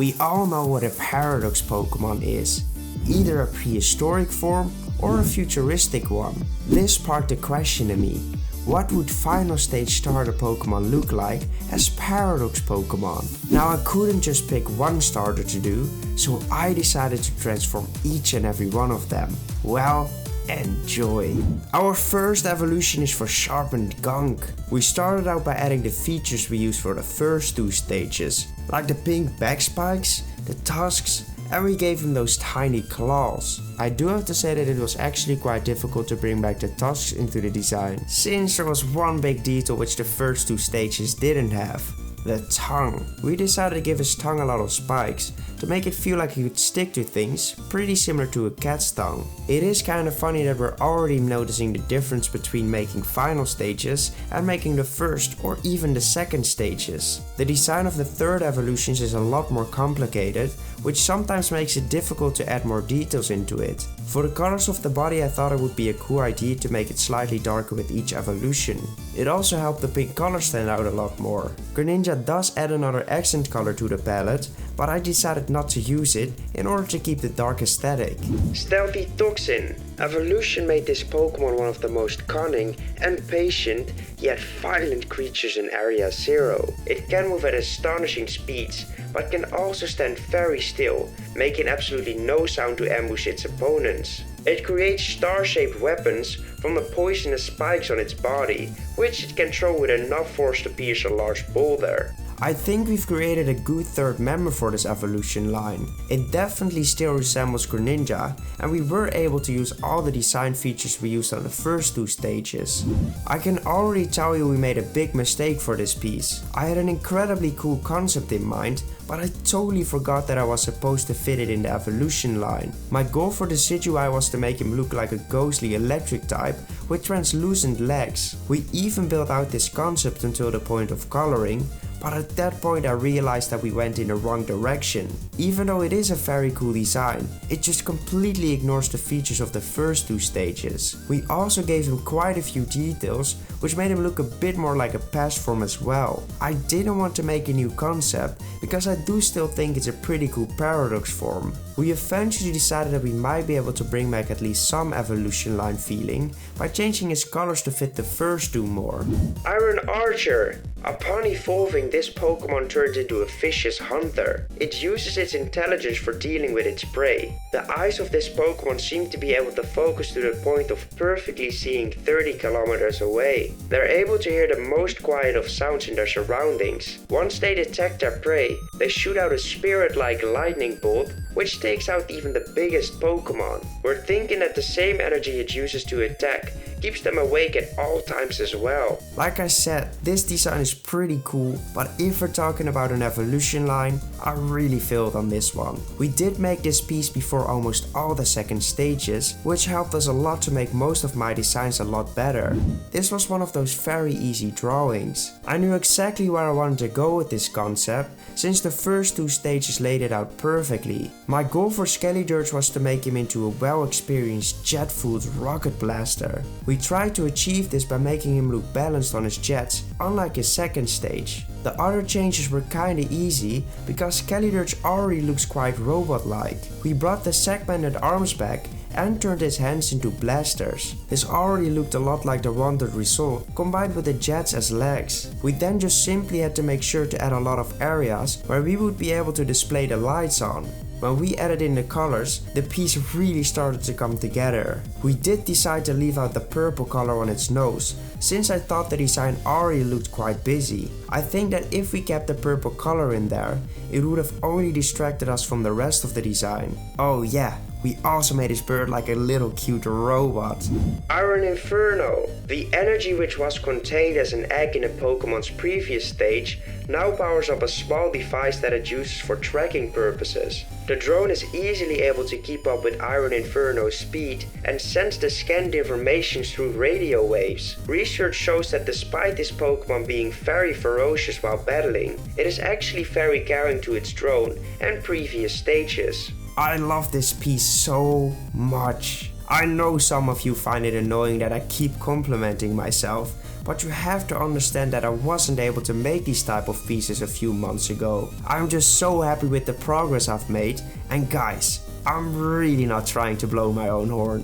We all know what a paradox Pokemon is, either a prehistoric form or a futuristic one. This sparked a question in me: what would final stage starter Pokemon look like as paradox Pokemon? Now I couldn't just pick one starter to do, so I decided to transform each and every one of them. Well, enjoy. Our first evolution is for Sharpened Gunk. We started out by adding the features we used for the first two stages, like the pink back spikes, the tusks, and we gave him those tiny claws. I do have to say that it was actually quite difficult to bring back the tusks into the design, since there was one big detail which the first two stages didn't have: the tongue. We decided to give his tongue a lot of spikes to make it feel like he could stick to things, pretty similar to a cat's tongue. It is kind of funny that we're already noticing the difference between making final stages and making the first or even the second stages. The design of the third evolutions is a lot more complicated, which sometimes makes it difficult to add more details into it. For the colors of the body, I thought it would be a cool idea to make it slightly darker with each evolution. It also helped the pink color stand out a lot more. Greninja does add another accent color to the palette, but I decided not to use it in order to keep the dark aesthetic. Stealthy Toxin. Evolution made this Pokemon one of the most cunning and patient, yet violent creatures in Area 0. It can move at astonishing speeds, but can also stand very still, making absolutely no sound to ambush its opponents. It creates star-shaped weapons from the poisonous spikes on its body, which it can throw with enough force to pierce a large boulder. I think we've created a good third member for this evolution line. It definitely still resembles Greninja, and we were able to use all the design features we used on the first two stages. I can already tell you we made a big mistake for this piece. I had an incredibly cool concept in mind, but I totally forgot that I was supposed to fit it in the evolution line. My goal for the Decidueye was to make him look like a ghostly electric type with translucent legs. We even built out this concept until the point of coloring, but at that point I realized that we went in the wrong direction. Even though it is a very cool design, it just completely ignores the features of the first two stages. We also gave him quite a few details, which made him look a bit more like a past form as well. I didn't want to make a new concept, because I do still think it's a pretty cool paradox form. We eventually decided that we might be able to bring back at least some evolution line feeling by changing his colors to fit the first two more. Iron Archer. Upon evolving, this Pokemon turns into a vicious hunter. It uses its intelligence for dealing with its prey. The eyes of this Pokemon seem to be able to focus to the point of perfectly seeing 30 kilometers away. They're able to hear the most quiet of sounds in their surroundings. Once they detect their prey, they shoot out a spirit-like lightning bolt, which takes out even the biggest Pokemon. We're thinking that the same energy it uses to attack keeps them awake at all times as well. Like I said, this design is pretty cool, but if we're talking about an evolution line, I really failed on this one. We did make this piece before almost all the second stages, which helped us a lot to make most of my designs a lot better. This was one of those very easy drawings. I knew exactly where I wanted to go with this concept, since the first two stages laid it out perfectly. My goal for Skellydirge was to make him into a well-experienced jet-fueled rocket blaster. We tried to achieve this by making him look balanced on his jets, unlike his second stage. The other changes were kinda easy, because Skellydirge already looks quite robot-like. We brought the segmented arms back and turned his hands into blasters. This already looked a lot like the wanted result, combined with the jets as legs. We then just simply had to make sure to add a lot of areas where we would be able to display the lights on. When we added in the colors, the piece really started to come together. We did decide to leave out the purple color on its nose, since I thought the design already looked quite busy. I think that if we kept the purple color in there, it would have only distracted us from the rest of the design. Oh yeah, we also made his bird like a little cute robot. Iron Inferno. The energy which was contained as an egg in a Pokemon's previous stage now powers up a small device that it uses for tracking purposes. The drone is easily able to keep up with Iron Inferno's speed and sends the scanned information through radio waves. Research shows that despite this Pokemon being very ferocious while battling, it is actually very caring to its drone and previous stages. I love this piece so much. I know some of you find it annoying that I keep complimenting myself, but you have to understand that I wasn't able to make these type of pieces a few months ago. I'm just so happy with the progress I've made, and guys, I'm really not trying to blow my own horn.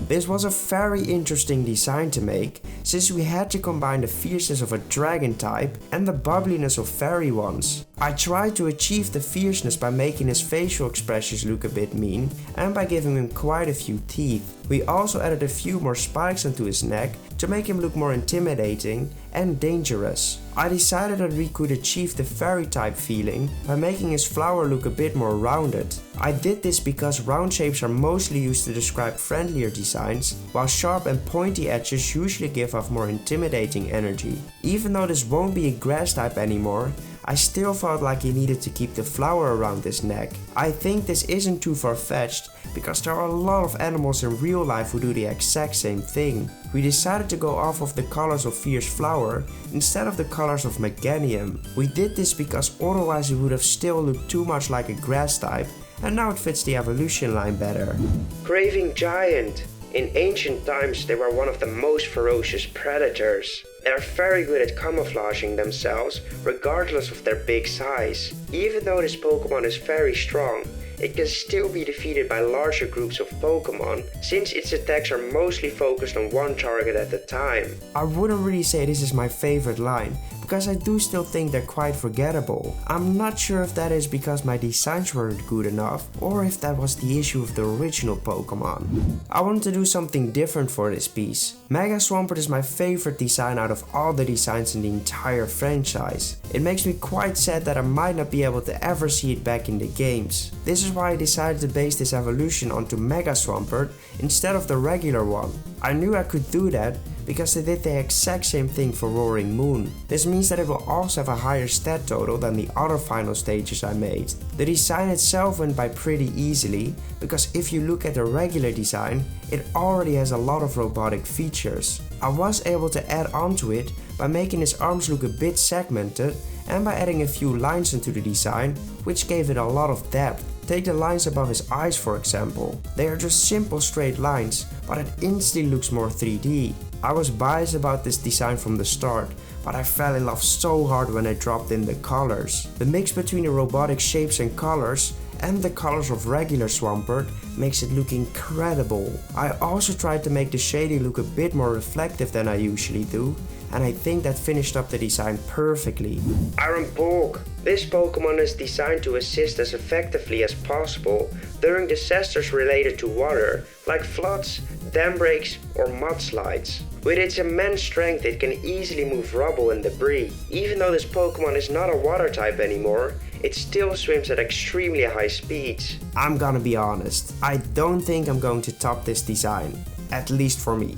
This was a very interesting design to make, since we had to combine the fierceness of a dragon type and the bubbliness of fairy ones. I tried to achieve the fierceness by making his facial expressions look a bit mean and by giving him quite a few teeth. We also added a few more spikes onto his neck to make him look more intimidating and dangerous. I decided that we could achieve the fairy type feeling by making his flower look a bit more rounded. I did this because round shapes are mostly used to describe friendlier designs, while sharp and pointy edges usually give off more intimidating energy. Even though this won't be a grass type anymore, I still felt like he needed to keep the flower around his neck. I think this isn't too far-fetched, because there are a lot of animals in real life who do the exact same thing. We decided to go off of the colors of Fierce Flower instead of the colors of Meganium. We did this because otherwise it would have still looked too much like a grass type, and now it fits the evolution line better. Craving Giant. In ancient times they were one of the most ferocious predators. They are very good at camouflaging themselves regardless of their big size. Even though this Pokemon is very strong, it can still be defeated by larger groups of Pokemon, since its attacks are mostly focused on one target at a time. I wouldn't really say this is my favorite line, because I do still think they're quite forgettable. I'm not sure if that is because my designs weren't good enough, or if that was the issue of the original Pokemon. I wanted to do something different for this piece. Mega Swampert is my favorite design out of all the designs in the entire franchise. It makes me quite sad that I might not be able to ever see it back in the games. This is why I decided to base this evolution onto Mega Swampert instead of the regular one. I knew I could do that because they did the exact same thing for Roaring Moon. This means that it will also have a higher stat total than the other final stages I made. The design itself went by pretty easily, because if you look at the regular design, it already has a lot of robotic features. I was able to add onto it by making his arms look a bit segmented and by adding a few lines into the design, which gave it a lot of depth. Take the lines above his eyes for example. They are just simple straight lines, but it instantly looks more 3D. I was biased about this design from the start, but I fell in love so hard when I dropped in the colors. The mix between the robotic shapes and colors and the colors of regular Swampert makes it look incredible. I also tried to make the shading look a bit more reflective than I usually do, and I think that finished up the design perfectly. Iron Bulk. This Pokemon is designed to assist as effectively as possible during disasters related to water, like floods, dam breaks, or mudslides. With its immense strength, it can easily move rubble and debris. Even though this Pokemon is not a water type anymore, it still swims at extremely high speeds. I'm gonna be honest, I don't think I'm going to top this design. At least for me.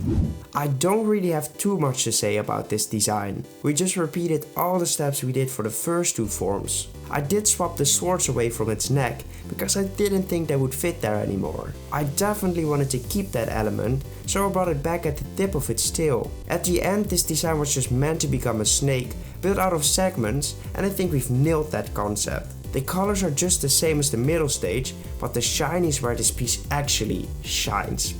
I don't really have too much to say about this design. We just repeated all the steps we did for the first two forms. I did swap the swords away from its neck because I didn't think they would fit there anymore. I definitely wanted to keep that element, so I brought it back at the tip of its tail. At the end, this design was just meant to become a snake, built out of segments, and I think we've nailed that concept. The colors are just the same as the middle stage, but the shine is where this piece actually shines.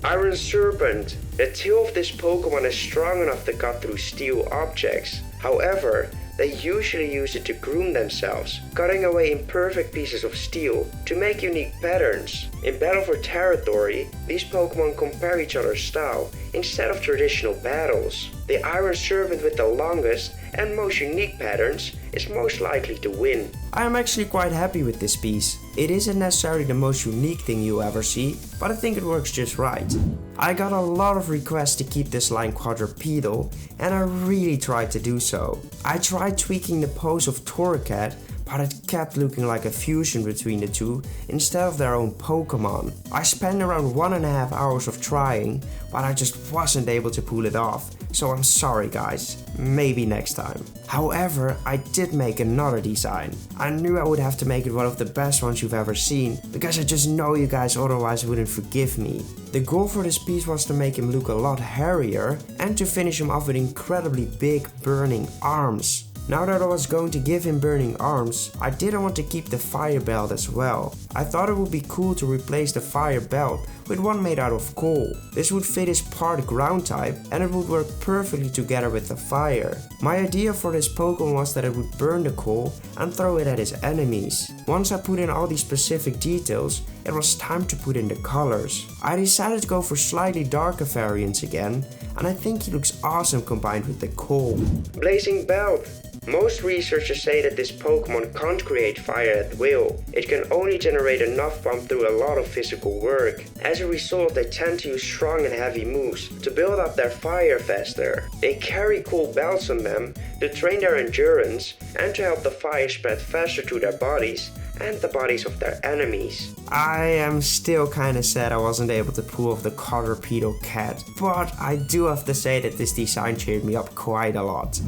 Iron Serpent. The tail of this Pokemon is strong enough to cut through steel objects. However, they usually use it to groom themselves, cutting away imperfect pieces of steel to make unique patterns. In battle for territory, these Pokemon compare each other's style instead of traditional battles. The Iron Serpent with the longest and most unique patterns is most likely to win. I am actually quite happy with this piece. It isn't necessarily the most unique thing you ever see, but I think it works just right. I got a lot of requests to keep this line quadrupedal, and I really tried to do so. I tried tweaking the pose of Torracat, but it kept looking like a fusion between the two instead of their own Pokemon. I spent around 1.5 hours of trying, but I just wasn't able to pull it off, so I'm sorry guys, maybe next time. However, I did make another design. I knew I would have to make it one of the best ones you've ever seen, because I just know you guys otherwise wouldn't forgive me. The goal for this piece was to make him look a lot hairier and to finish him off with incredibly big burning arms. Now that I was going to give him burning arms, I didn't want to keep the fire belt as well. I thought it would be cool to replace the fire belt with one made out of coal. This would fit his part ground type and it would work perfectly together with the fire. My idea for this Pokemon was that it would burn the coal and throw it at his enemies. Once I put in all these specific details, it was time to put in the colors. I decided to go for slightly darker variants again, and I think he looks awesome combined with the coal. Blazing Belt. Most researchers say that this Pokemon can't create fire at will. It can only generate enough pump through a lot of physical work. As a result, they tend to use strong and heavy moves to build up their fire faster. They carry cool belts on them to train their endurance and to help the fire spread faster to their bodies and the bodies of their enemies. I am still kinda sad I wasn't able to pull off the quadrupedal cat, but I do have to say that this design cheered me up quite a lot.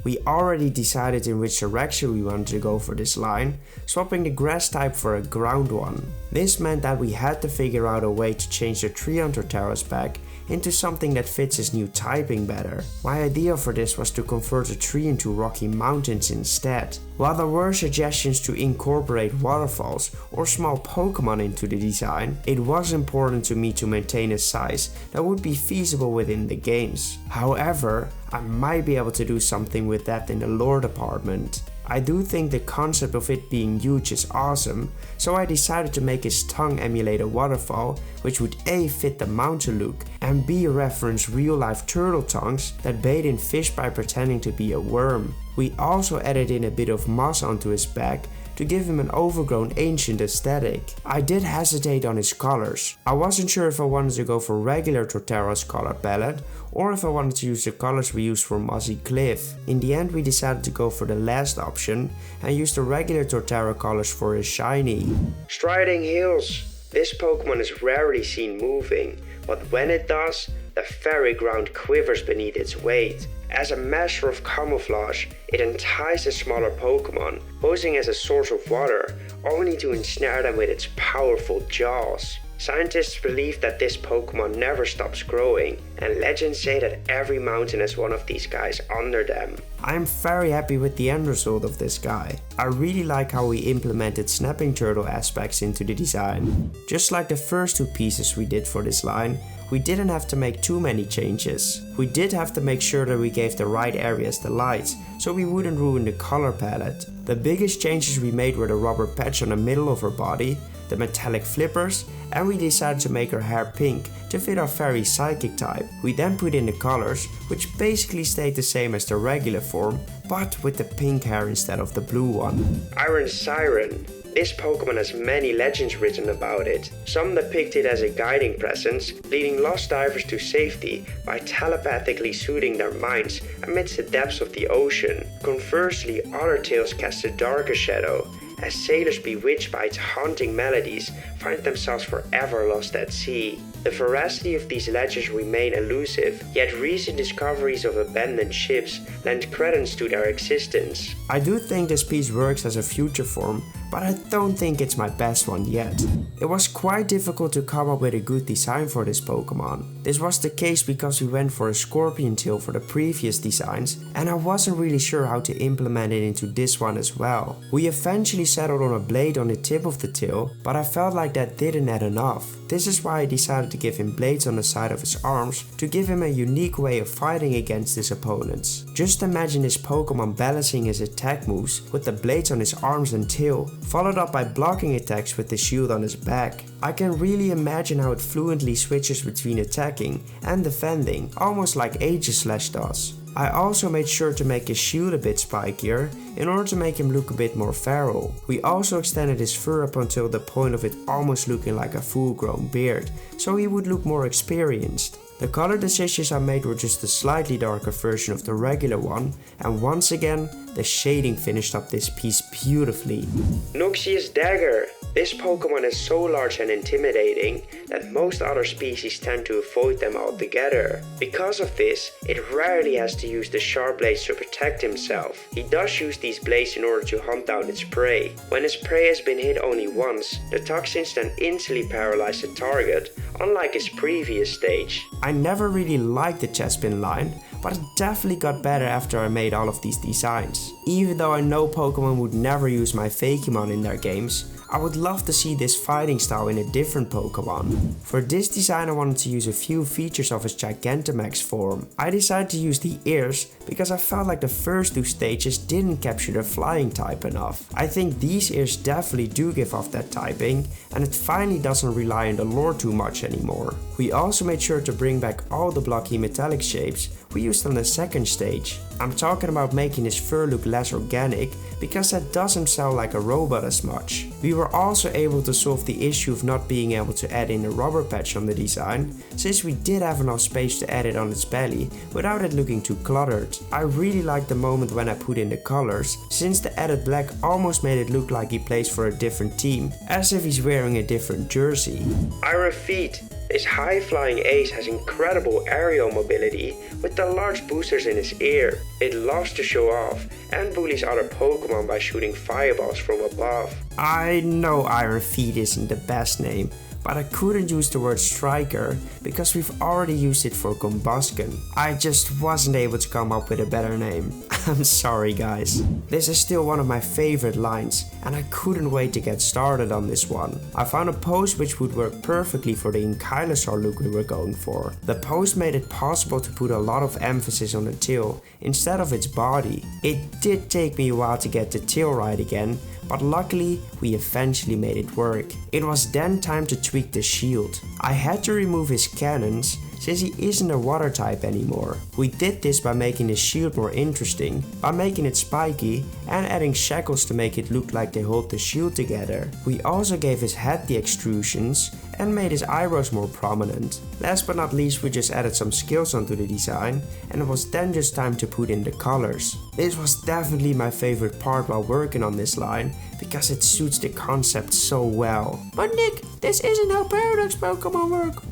We already decided in which direction we wanted to go for this line, swapping the grass type for a ground one. This meant that we had to figure out a way to change the tree on Torterra's back into something that fits his new typing better. My idea for this was to convert the tree into rocky mountains instead. While there were suggestions to incorporate waterfalls or small Pokemon into the design, it was important to me to maintain a size that would be feasible within the games. However, I might be able to do something with that in the lore department. I do think the concept of it being huge is awesome, so I decided to make his tongue emulate a waterfall, which would A, fit the mountain look, and B, reference real life turtle tongues that bathe in fish by pretending to be a worm. We also added in a bit of moss onto his back to give him an overgrown ancient aesthetic. I did hesitate on his colors. I wasn't sure if I wanted to go for regular Torterra's color palette or if I wanted to use the colors we used for Mossy Cliff. In the end we decided to go for the last option and use the regular Torterra colors for his shiny. Striding Hills. This Pokemon is rarely seen moving, but when it does, the very ground quivers beneath its weight. As a master of camouflage, it entices smaller Pokemon, posing as a source of water, only to ensnare them with its powerful jaws. Scientists believe that this Pokemon never stops growing, and legends say that every mountain has one of these guys under them. I'm very happy with the end result of this guy. I really like how we implemented snapping turtle aspects into the design. Just like the first two pieces we did for this line, we didn't have to make too many changes. We did have to make sure that we gave the right areas the light, so we wouldn't ruin the color palette. The biggest changes we made were the rubber patch on the middle of her body, the metallic flippers, and we decided to make her hair pink to fit our fairy psychic type. We then put in the colors, which basically stayed the same as the regular form, but with the pink hair instead of the blue one. Iron Siren. This Pokemon has many legends written about it. Some depict it as a guiding presence, leading lost divers to safety by telepathically soothing their minds amidst the depths of the ocean. Conversely, other tales cast a darker shadow, as sailors bewitched by its haunting melodies find themselves forever lost at sea. The veracity of these legends remain elusive, yet recent discoveries of abandoned ships lend credence to their existence. I do think this piece works as a future form, but I don't think it's my best one yet. It was quite difficult to come up with a good design for this Pokemon. This was the case because we went for a scorpion tail for the previous designs, and I wasn't really sure how to implement it into this one as well. We eventually settled on a blade on the tip of the tail, but I felt like that didn't add enough. This is why I decided to give him blades on the side of his arms to give him a unique way of fighting against his opponents. Just imagine this Pokemon balancing his attack moves with the blades on his arms and tail, followed up by blocking attacks with the shield on his back. I can really imagine how it fluently switches between attacking and defending, almost like Aegislash does. I also made sure to make his shield a bit spikier in order to make him look a bit more feral. We also extended his fur up until the point of it almost looking like a full-grown beard, so he would look more experienced. The color decisions I made were just a slightly darker version of the regular one, and once again, the shading finished up this piece beautifully. Noxious Dagger. This Pokemon is so large and intimidating that most other species tend to avoid them altogether. Because of this, it rarely has to use the sharp blades to protect himself. He does use these blades in order to hunt down its prey. When his prey has been hit only once, the toxins then instantly paralyze the target, unlike his previous stage. I never really liked the Chespin line, but it definitely got better after I made all of these designs. this. Even though I know Pokemon would never use my Fakemon in their games, I would love to see this fighting style in a different Pokemon. For this design I wanted to use a few features of his Gigantamax form. I decided to use the ears because I felt like the first two stages didn't capture the flying type enough. I think these ears definitely do give off that typing, and it finally doesn't rely on the lore too much anymore. We also made sure to bring back all the blocky metallic shapes we used on the second stage. I'm talking about making his fur look less organic, because that doesn't sound like a robot as much. We were also able to solve the issue of not being able to add in a rubber patch on the design, since we did have enough space to add it on its belly without it looking too cluttered. I really liked the moment when I put in the colors, since the added black almost made it look like he plays for a different team, as if he's wearing a different jersey. I repeat, this high-flying ace has incredible aerial mobility with the large boosters in his ear. It loves to show off and bullies other Pokemon by shooting fireballs from above. I know Iron Feet isn't the best name, but I couldn't use the word striker because we've already used it for Combusken. I just wasn't able to come up with a better name. I'm sorry guys. This is still one of my favorite lines, and I couldn't wait to get started on this one. I found a pose which would work perfectly for the Ankylosaur look we were going for. The pose made it possible to put a lot of emphasis on the tail instead of its body. It did take me a while to get the tail right again, but luckily we eventually made it work. It was then time to tweak the shield. I had to remove his cannons since he isn't a water type anymore. We did this by making his shield more interesting, by making it spiky and adding shackles to make it look like they hold the shield together. We also gave his head the extrusions and made his eyebrows more prominent. Last but not least, we just added some scales onto the design, and it was then just time to put in the colors. This was definitely my favorite part while working on this line, because it suits the concept so well. But Nick, this isn't how Paradox Pokemon work.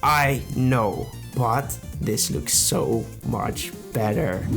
I know, but this looks so much better.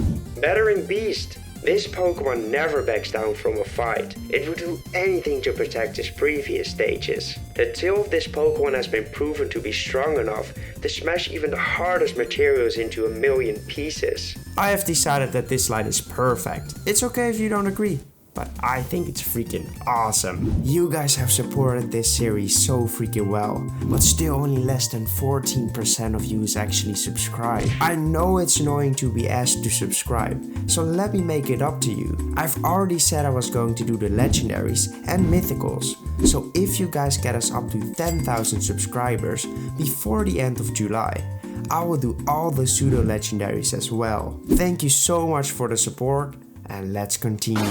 Battering Beast. This Pokemon never backs down from a fight. It would do anything to protect its previous stages. The tail of this Pokemon has been proven to be strong enough to smash even the hardest materials into a million pieces. I have decided that this line is perfect. It's okay if you don't agree, but I think it's freaking awesome. You guys have supported this series so freaking well, but still only less than 14% of you is actually subscribed. I know it's annoying to be asked to subscribe, so let me make it up to you. I've already said I was going to do the legendaries and mythicals, so if you guys get us up to 10,000 subscribers before the end of July, I will do all the pseudo legendaries as well. Thank you so much for the support. And let's continue.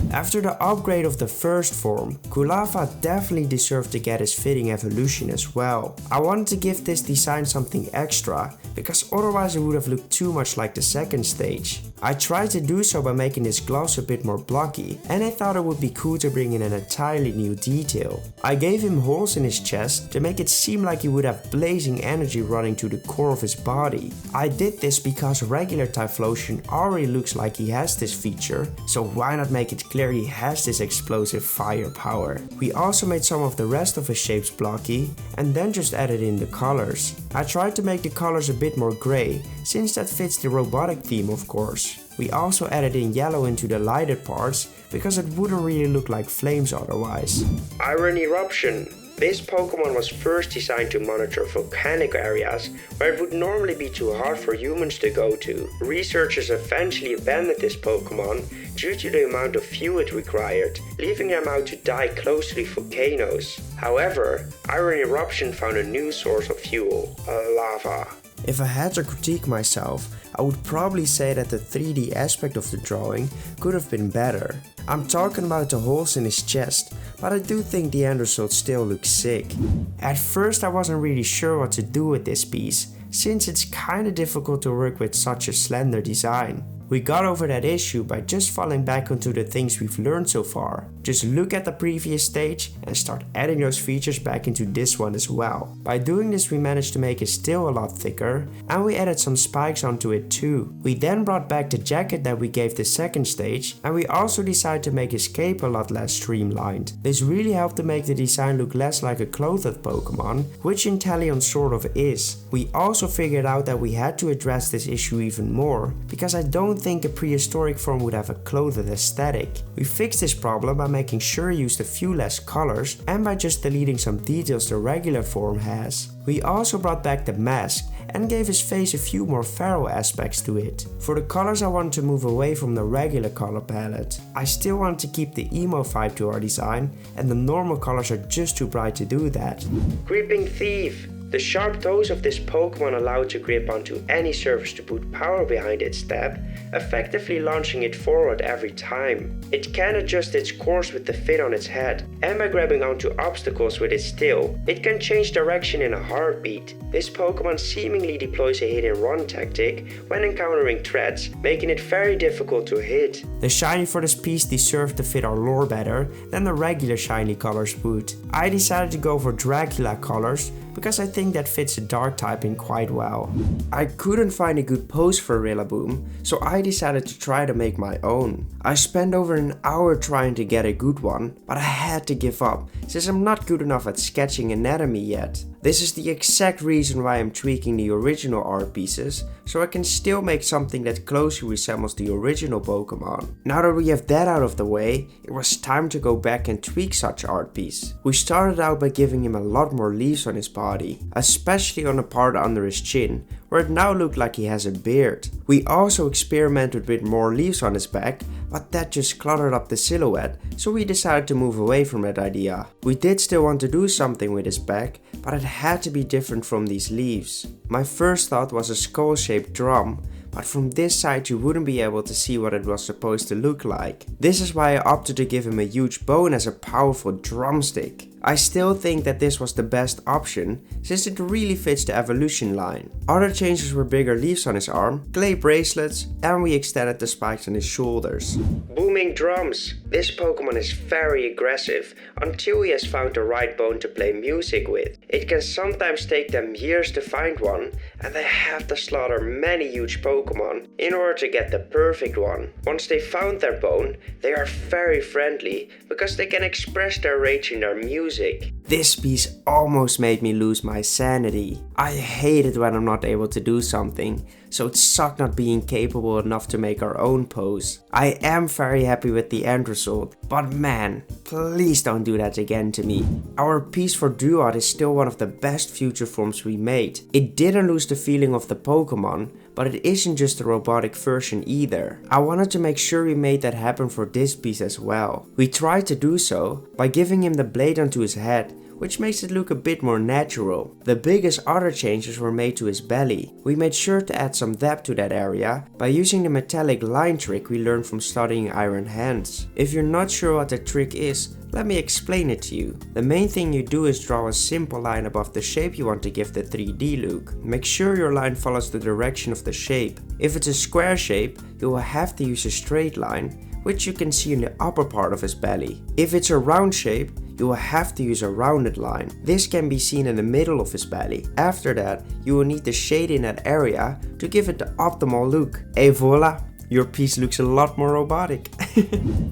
After the upgrade of the first form, Kulava definitely deserved to get his fitting evolution as well. I wanted to give this design something extra, because otherwise it would have looked too much like the second stage. I tried to do so by making his gloves a bit more blocky, and I thought it would be cool to bring in an entirely new detail. I gave him holes in his chest to make it seem like he would have blazing energy running to the core of his body. I did this because regular Typhlosion already looks like he has this feature, so why not make it clear he has this explosive fire power. We also made some of the rest of his shapes blocky and then just added in the colors. I tried to make the colors a bit more grey, since that fits the robotic theme of course. We also added in yellow into the lighted parts, because it wouldn't really look like flames otherwise. Iron Eruption. This Pokemon was first designed to monitor volcanic areas where it would normally be too hard for humans to go to. Researchers eventually abandoned this Pokemon due to the amount of fuel it required, leaving them out to die close to the volcanoes. However, Iron Eruption found a new source of fuel, lava. If I had to critique myself, I would probably say that the 3D aspect of the drawing could have been better. I'm talking about the holes in his chest, but I do think the end result still looks sick. At first I wasn't really sure what to do with this piece, since it's kinda difficult to work with such a slender design. We got over that issue by just falling back onto the things we've learned so far. Just look at the previous stage and start adding those features back into this one as well. By doing this we managed to make it still a lot thicker, and we added some spikes onto it too. We then brought back the jacket that we gave the second stage, and we also decided to make his cape a lot less streamlined. This really helped to make the design look less like a clothed Pokemon, which Inteleon sort of is. We also figured out that we had to address this issue even more, because I don't don't think a prehistoric form would have a clothed aesthetic. We fixed this problem by making sure he used a few less colors and by just deleting some details the regular form has. We also brought back the mask and gave his face a few more feral aspects to it. For the colors I wanted to move away from the regular color palette. I still want to keep the emo vibe to our design, and the normal colors are just too bright to do that. Gripping Thief. The sharp toes of this Pokemon allow it to grip onto any surface to put power behind its stab, effectively launching it forward every time. It can adjust its course with the fin on its head, and by grabbing onto obstacles with its tail, it can change direction in a heartbeat. This Pokemon seemingly deploys a hit and run tactic when encountering threats, making it very difficult to hit. The shiny for this piece deserved to fit our lore better than the regular shiny colors would. I decided to go for Dracula colors because I think that fits the dark typing quite well. I couldn't find a good pose for Rillaboom, so I decided to try to make my own. I spent over an hour trying to get a good one, but I had to give up since I'm not good enough at sketching anatomy yet. This is the exact reason why I'm tweaking the original art pieces, so I can still make something that closely resembles the original Pokemon. Now that we have that out of the way, it was time to go back and tweak such art piece. We started out by giving him a lot more leaves on his body, especially on the part under his chin, where it now looked like he has a beard. We also experimented with more leaves on his back, but that just cluttered up the silhouette, so we decided to move away from that idea. We did still want to do something with his back, but it had to be different from these leaves. My first thought was a skull-shaped drum, but from this side you wouldn't be able to see what it was supposed to look like. This is why I opted to give him a huge bone as a powerful drumstick. I still think that this was the best option, since it really fits the evolution line. Other changes were bigger leaves on his arm, clay bracelets, and we extended the spikes on his shoulders. Booming drums. This Pokemon is very aggressive until he has found the right bone to play music with. It can sometimes take them years to find one, and they have to slaughter many huge Pokemon in order to get the perfect one. Once they found their bone, they are very friendly because they can express their rage in their music. This piece almost made me lose my sanity. I hate it when I'm not able to do something, so it sucked not being capable enough to make our own pose. I am very happy with the end result, but man, please don't do that again to me. Our piece for Duat is still one of the best future forms we made. It didn't lose the feeling of the Pokemon, but it isn't just a robotic version either. I wanted to make sure we made that happen for this piece as well. We tried to do so by giving him the blade onto his head, which makes it look a bit more natural. The biggest other changes were made to his belly. We made sure to add some depth to that area by using the metallic line trick we learned from studying Iron Hands. If you're not sure what the trick is, let me explain it to you. The main thing you do is draw a simple line above the shape you want to give the 3D look. Make sure your line follows the direction of the shape. If it's a square shape, you will have to use a straight line, which you can see in the upper part of his belly. If it's a round shape, you will have to use a rounded line. This can be seen in the middle of his belly. After that, you will need the shade in that area to give it the optimal look. Et voila! Your piece looks a lot more robotic.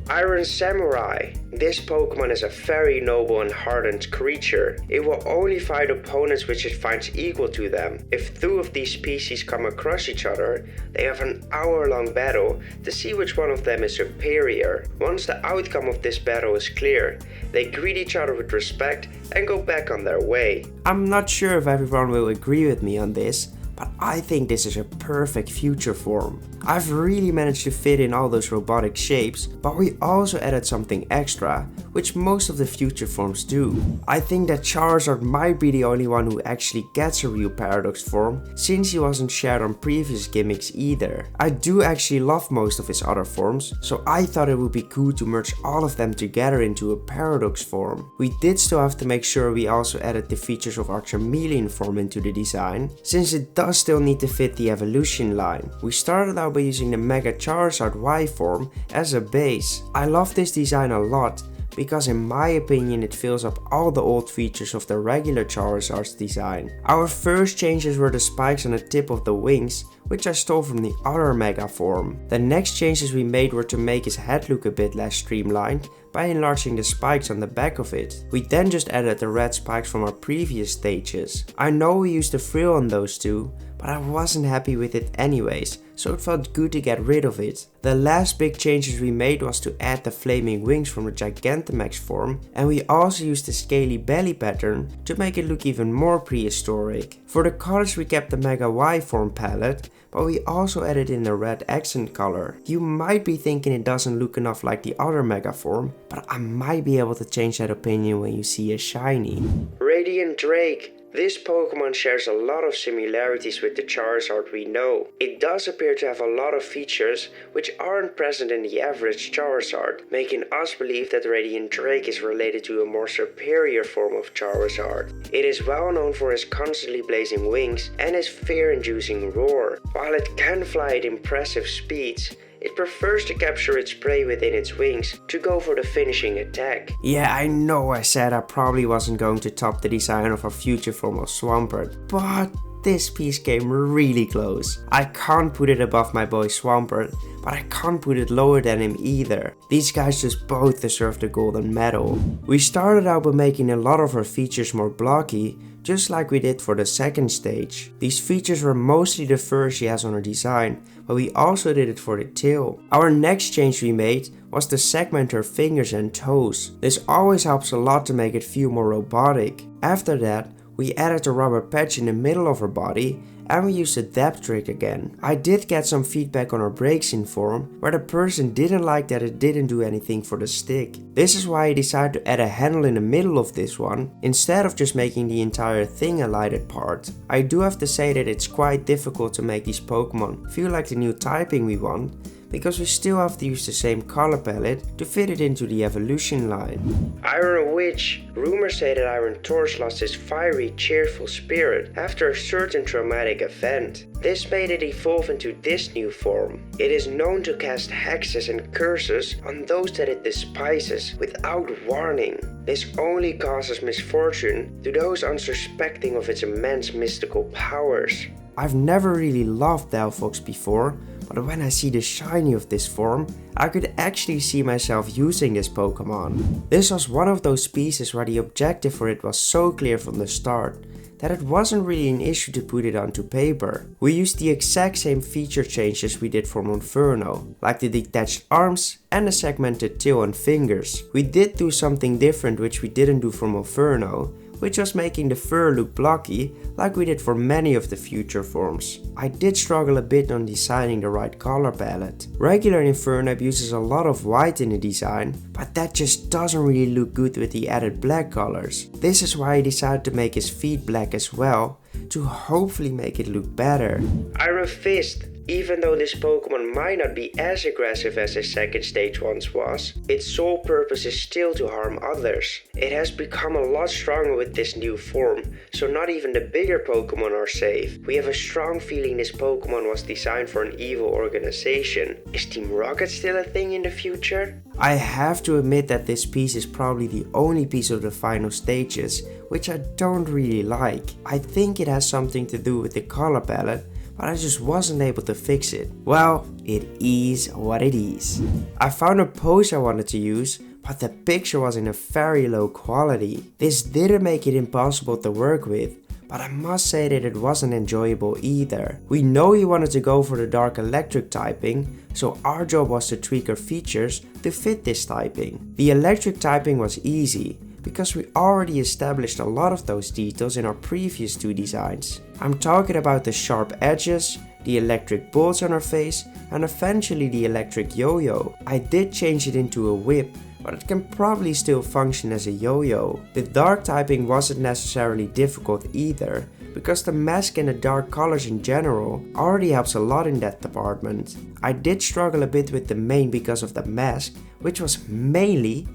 Iron Samurai. This Pokemon is a very noble and hardened creature. It will only fight opponents which it finds equal to them. If two of these species come across each other, they have an hour-long battle to see which one of them is superior. Once the outcome of this battle is clear, they greet each other with respect and go back on their way. I'm not sure if everyone will agree with me on this, but I think this is a perfect future form. I've really managed to fit in all those robotic shapes, but we also added something extra, which most of the future forms do. I think that Charizard might be the only one who actually gets a real Paradox form, since he wasn't shared on previous gimmicks either. I do actually love most of his other forms, so I thought it would be cool to merge all of them together into a Paradox form. We did still have to make sure we also added the features of our Charmeleon form into the design, since it does still need to fit the evolution line. We started out by using the Mega Charizard Y form as a base. I love this design a lot, because in my opinion it fills up all the old features of the regular Charizard's design. Our first changes were the spikes on the tip of the wings, which I stole from the other Mega form. The next changes we made were to make his head look a bit less streamlined by enlarging the spikes on the back of it. We then just added the red spikes from our previous stages. I know we used a frill on those two, but I wasn't happy with it anyways, so it felt good to get rid of it. The last big changes we made was to add the flaming wings from the Gigantamax form, and we also used the scaly belly pattern to make it look even more prehistoric. For the colors we kept the Mega Y form palette, but we also added in the red accent color. You might be thinking it doesn't look enough like the other Mega form, but I might be able to change that opinion when you see a shiny. Radiant Drake. This Pokemon shares a lot of similarities with the Charizard we know. It does appear to have a lot of features which aren't present in the average Charizard, making us believe that Radiant Drake is related to a more superior form of Charizard. It is well known for his constantly blazing wings and his fear-inducing roar. While it can fly at impressive speeds, it prefers to capture its prey within its wings to go for the finishing attack. Yeah, I know I said I probably wasn't going to top the design of a future form of Swampert, but this piece came really close. I can't put it above my boy Swampert, but I can't put it lower than him either. These guys just both deserve the golden medal. We started out by making a lot of her features more blocky, just like we did for the second stage. These features were mostly the fur she has on her design, but we also did it for the tail. Our next change we made was to segment her fingers and toes. This always helps a lot to make it feel more robotic. After that, we added a rubber patch in the middle of her body, and we used the depth trick again. I did get some feedback on our breaks in form, where the person didn't like that it didn't do anything for the stick. This is why I decided to add a handle in the middle of this one, instead of just making the entire thing a lighted part. I do have to say that it's quite difficult to make these Pokemon feel like the new typing we want, because we still have to use the same color palette to fit it into the evolution line. Iron Witch. Rumors say that Iron Torch lost his fiery, cheerful spirit after a certain traumatic event. This made it evolve into this new form. It is known to cast hexes and curses on those that it despises without warning. This only causes misfortune to those unsuspecting of its immense mystical powers. I've never really loved Delphox before, but when I see the shiny of this form, I could actually see myself using this Pokemon. This was one of those pieces where the objective for it was so clear from the start that it wasn't really an issue to put it onto paper. We used the exact same feature changes we did for Monferno, like the detached arms and the segmented tail and fingers. We did do something different which we didn't do for Monferno, which was making the fur look blocky like we did for many of the future forms. I did struggle a bit on designing the right color palette. Regular Inferno uses a lot of white in the design, but that just doesn't really look good with the added black colors. This is why I decided to make his feet black as well, to hopefully make it look better. Iron Fist. Even though this Pokemon might not be as aggressive as his second stage once was, its sole purpose is still to harm others. It has become a lot stronger with this new form, so not even the bigger Pokemon are safe. We have a strong feeling this Pokemon was designed for an evil organization. Is Team Rocket still a thing in the future? I have to admit that this piece is probably the only piece of the final stages which I don't really like. I think it has something to do with the color palette, but I just wasn't able to fix it. Well, it is what it is. I found a pose I wanted to use, but the picture was in a very low quality. This didn't make it impossible to work with, but I must say that it wasn't enjoyable either. We know he wanted to go for the dark electric typing, so our job was to tweak our features to fit this typing. The electric typing was easy, because we already established a lot of those details in our previous two designs. I'm talking about the sharp edges, the electric bolts on her face, and eventually the electric yo-yo. I did change it into a whip, but it can probably still function as a yo-yo. The dark typing wasn't necessarily difficult either, because the mask and the dark colors in general already helps a lot in that department. I did struggle a bit with the mane because of the mask, which was mainly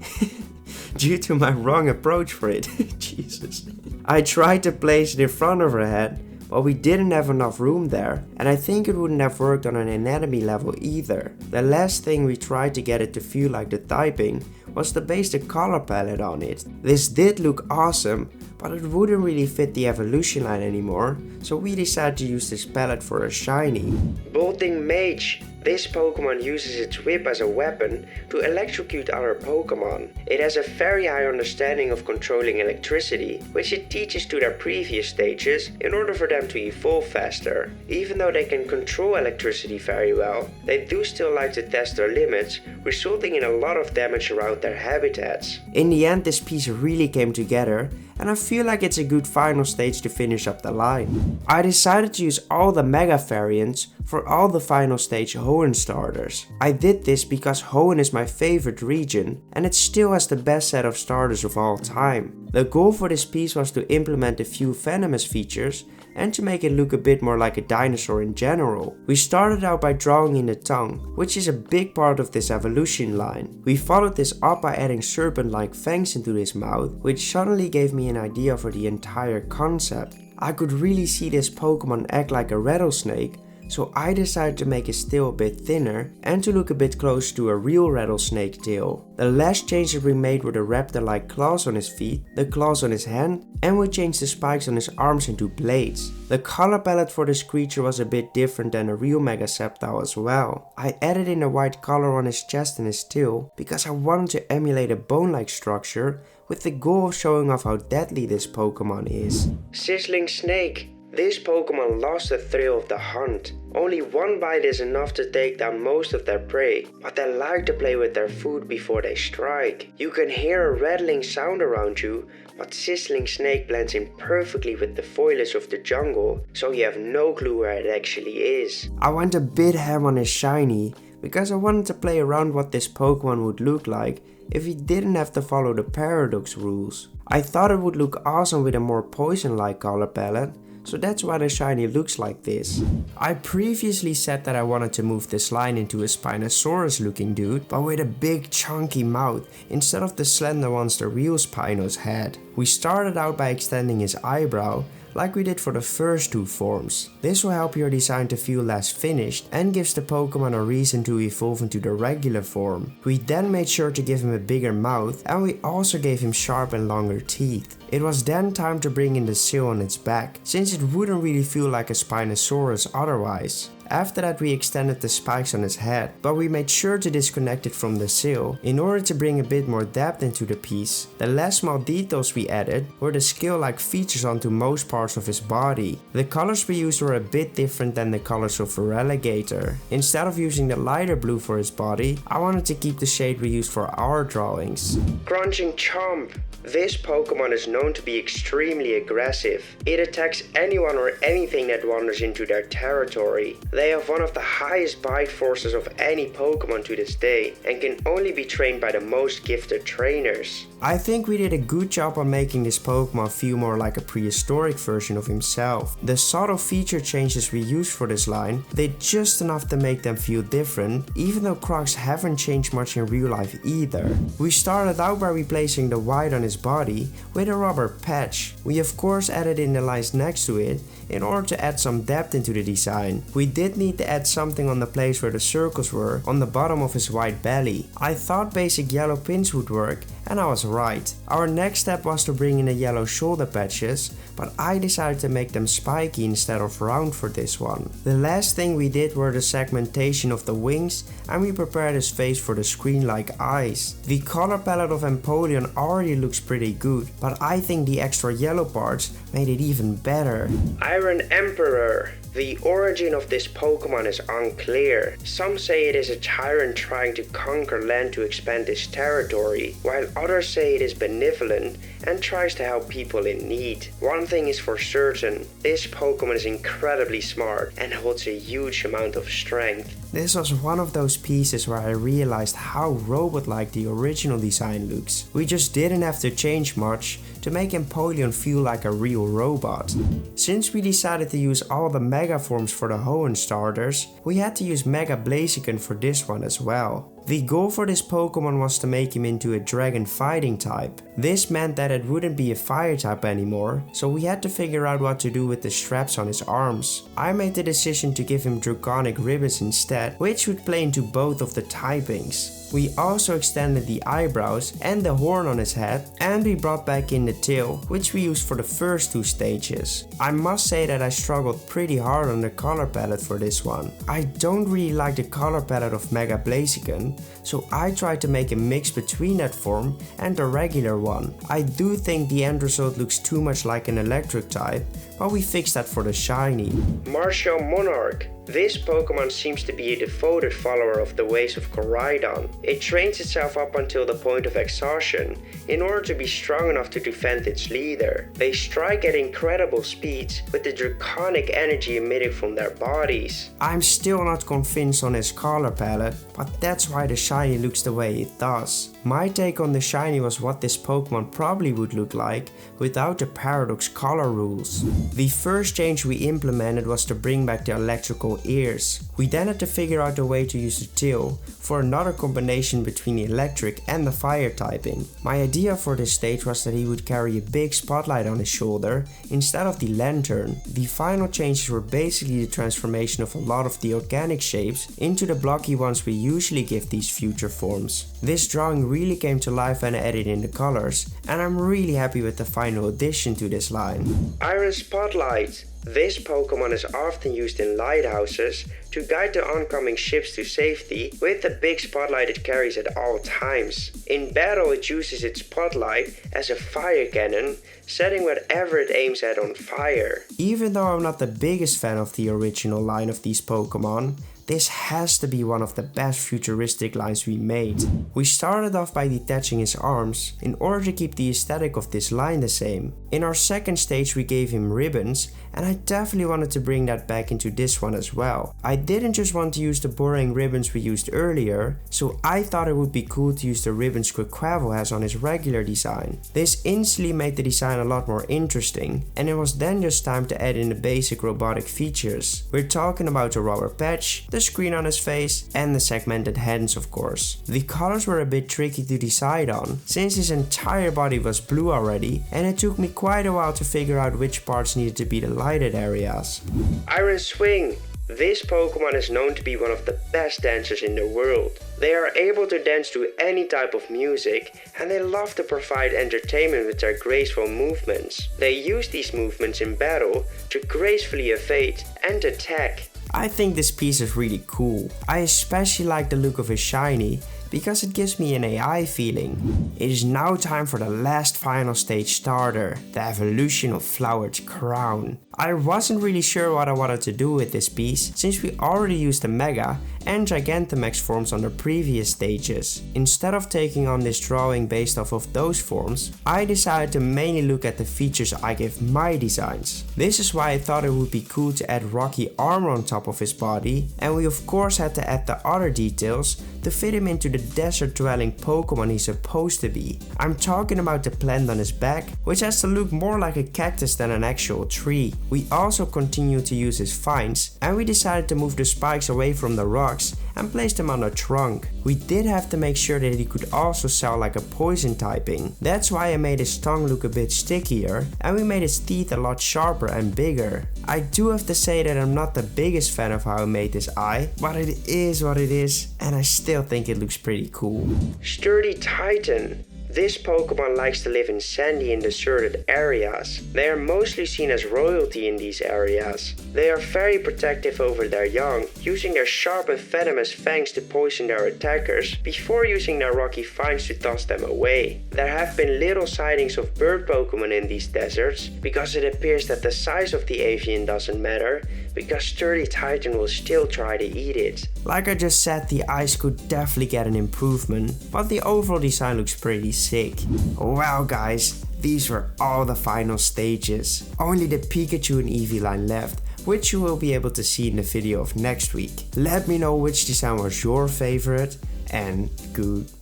due to my wrong approach for it. Jesus. I tried to place it in front of her head, but we didn't have enough room there, and I think it wouldn't have worked on an anatomy level either. The last thing we tried to get it to feel like the typing was to base the color palette on it. This did look awesome, but it wouldn't really fit the evolution line anymore, so we decided to use this palette for a shiny. Bolting Mage. This Pokemon uses its whip as a weapon to electrocute other Pokemon. It has a very high understanding of controlling electricity, which it teaches to their previous stages in order for them to evolve faster. Even though they can control electricity very well, they do still like to test their limits, resulting in a lot of damage around their habitats. In the end, this piece really came together, and I feel like it's a good final stage to finish up the line. I decided to use all the Mega variants for all the final stage Hoenn starters. I did this because Hoenn is my favorite region, and it still has the best set of starters of all time. The goal for this piece was to implement a few venomous features and to make it look a bit more like a dinosaur in general. We started out by drawing in the tongue, which is a big part of this evolution line. We followed this up by adding serpent-like fangs into his mouth, which suddenly gave me an idea for the entire concept. I could really see this Pokemon act like a rattlesnake, so I decided to make his tail a bit thinner and to look a bit closer to a real rattlesnake tail. The last changes we made were the raptor-like claws on his feet, the claws on his hand, and we changed the spikes on his arms into blades. The color palette for this creature was a bit different than a real Mega Sceptile as well. I added in a white color on his chest and his tail because I wanted to emulate a bone-like structure with the goal of showing off how deadly this Pokemon is. Sizzling Snake. This Pokemon lost the thrill of the hunt. Only one bite is enough to take down most of their prey, but they like to play with their food before they strike. You can hear a rattling sound around you, but Sizzling Snake blends in perfectly with the foliage of the jungle, so you have no clue where it actually is. I went a bit ham on his shiny, because I wanted to play around what this Pokemon would look like if he didn't have to follow the paradox rules. I thought it would look awesome with a more poison-like color palette, so that's why the shiny looks like this. I previously said that I wanted to move this line into a Spinosaurus looking dude, but with a big chunky mouth instead of the slender ones the real Spinos had. We started out by extending his eyebrow, like we did for the first two forms. This will help your design to feel less finished and gives the Pokemon a reason to evolve into the regular form. We then made sure to give him a bigger mouth, and we also gave him sharp and longer teeth. It was then time to bring in the seal on its back, since it wouldn't really feel like a Spinosaurus otherwise. After that we extended the spikes on his head, but we made sure to disconnect it from the seal in order to bring a bit more depth into the piece. The last small details we added were the scale-like features onto most parts of his body. The colors we used were a bit different than the colors of Feraligatr. Instead of using the lighter blue for his body, I wanted to keep the shade we used for our drawings. Crunching Chomp. This Pokemon is known to be extremely aggressive. It attacks anyone or anything that wanders into their territory. They have one of the highest bite forces of any Pokemon to this day and can only be trained by the most gifted trainers. I think we did a good job on making this Pokemon feel more like a prehistoric version of himself. The subtle feature changes we used for this line did just enough to make them feel different, even though Crocs haven't changed much in real life either. We started out by replacing the white on his body with a rubber patch. We of course added in the lines next to it in order to add some depth into the design. We did need to add something on the place where the circles were on the bottom of his white belly. I thought basic yellow pins would work, and I was right. Our next step was to bring in the yellow shoulder patches, but I decided to make them spiky instead of round for this one. The last thing we did were the segmentation of the wings, and we prepared his face for the screen-like eyes. The color palette of Empoleon already looks pretty good, but I think the extra yellow parts made it even better. Iron Emperor. The origin of this Pokemon is unclear. Some say it is a tyrant trying to conquer land to expand his territory, while others say it is benevolent and tries to help people in need. One thing is for certain, this Pokemon is incredibly smart and holds a huge amount of strength. This was one of those pieces where I realized how robot-like the original design looks. We just didn't have to change much to make Empoleon feel like a real robot. Since we decided to use all the Mega forms for the Hoenn starters, we had to use Mega Blaziken for this one as well. The goal for this Pokemon was to make him into a dragon fighting type. This meant that it wouldn't be a fire type anymore, so we had to figure out what to do with the straps on his arms. I made the decision to give him draconic ribbons instead, which would play into both of the typings. We also extended the eyebrows and the horn on his head, and we brought back in the tail, which we used for the first 2 stages. I must say that I struggled pretty hard on the color palette for this one. I don't really like the color palette of Mega Blaziken, so I tried to make a mix between that form and the regular one. I do think the end result looks too much like an electric type, but we fixed that for the shiny. Martial Monarch. This Pokemon seems to be a devoted follower of the ways of Koraidon. It trains itself up until the point of exhaustion in order to be strong enough to defend its leader. They strike at incredible speeds with the draconic energy emitting from their bodies. I'm still not convinced on his color palette, but that's why the shiny looks the way it does. My take on the shiny was what this Pokemon probably would look like without the Paradox color rules. The first change we implemented was to bring back the electrical ears. We then had to figure out a way to use the tail for another combination between the electric and the fire typing. My idea for this stage was that he would carry a big spotlight on his shoulder instead of the lantern. The final changes were basically the transformation of a lot of the organic shapes into the blocky ones we usually give these future forms. This drawing really came to life when I added in the colors, and I'm really happy with the final addition to this line. Iron Spotlight. This Pokemon is often used in lighthouses to guide the oncoming ships to safety with the big spotlight it carries at all times. In battle it uses its spotlight as a fire cannon, setting whatever it aims at on fire. Even though I'm not the biggest fan of the original line of these Pokemon, this has to be one of the best futuristic lines we made. We started off by detaching his arms in order to keep the aesthetic of this line the same. In our second stage we gave him ribbons, and I definitely wanted to bring that back into this one as well. I didn't just want to use the boring ribbons we used earlier, so I thought it would be cool to use the ribbons Quaquaval has on his regular design. This instantly made the design a lot more interesting, and it was then just time to add in the basic robotic features. We're talking about the rubber patch, the screen on his face, and the segmented hands of course. The colors were a bit tricky to decide on, since his entire body was blue already, and it took me quite a while to figure out which parts needed to be the lighted areas. Iron Swing. This Pokemon is known to be one of the best dancers in the world. They are able to dance to any type of music, and they love to provide entertainment with their graceful movements. They use these movements in battle to gracefully evade and attack. I think this piece is really cool. I especially like the look of his shiny, because it gives me an AI feeling. It is now time for the last final stage starter, the evolution of Flowered Crown. I wasn't really sure what I wanted to do with this piece, since we already used the Mega and Gigantamax forms on the previous stages. Instead of taking on this drawing based off of those forms, I decided to mainly look at the features I gave my designs. This is why I thought it would be cool to add rocky armor on top of his body, and we of course had to add the other details to fit him into the desert dwelling Pokemon he's supposed to be. I'm talking about the plant on his back, which has to look more like a cactus than an actual tree. We also continued to use his vines, and we decided to move the spikes away from the rocks and place them on the trunk. We did have to make sure that he could also sell like a poison typing. That's why I made his tongue look a bit stickier, and we made his teeth a lot sharper and bigger. I do have to say that I'm not the biggest fan of how I made this eye, but it is what it is, and I still think it looks pretty cool. Sturdy Titan. This Pokemon likes to live in sandy and deserted areas. They are mostly seen as royalty in these areas. They are very protective over their young, using their sharp and venomous fangs to poison their attackers before using their rocky vines to toss them away. There have been little sightings of bird Pokemon in these deserts, because it appears that the size of the avian doesn't matter, because Sturdy Titan will still try to eat it. Like I just said, the eyes could definitely get an improvement, but the overall design looks pretty sick. Well guys, these were all the final stages. Only the Pikachu and Eevee line left, which you will be able to see in the video of next week. Let me know which design was your favorite, and goodbye.